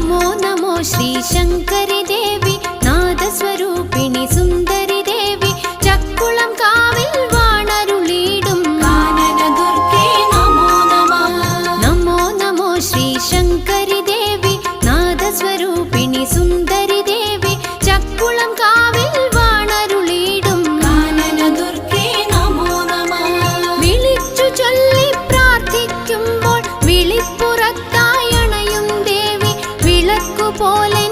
നമോ നമോ ശ്രീ ശങ്കരി ദേവി നാദസ്വരൂപിണി സുന്ദരി ദേവി ചക്കുളം കാവിൽ വാണരുളിയിടും കാനന ദുർഗേ നമോ നമഃ. നമോ നമോ ശ്രീ ശങ്കരി ദേവി നാദസ്വരൂപിണി സുന്ദരി ദേവി ചക്കുളം കാവിൽ വാണരുളിയിടും കാനന ദുർഗേ നമോ നമഃ. വിളിച്ചു ചൊല്ലി പ്രാർത്ഥിക്കുമ്പോൾ വിളിപ്പുറത്തായി അണയും ദേവി വിളക്കുപോലെ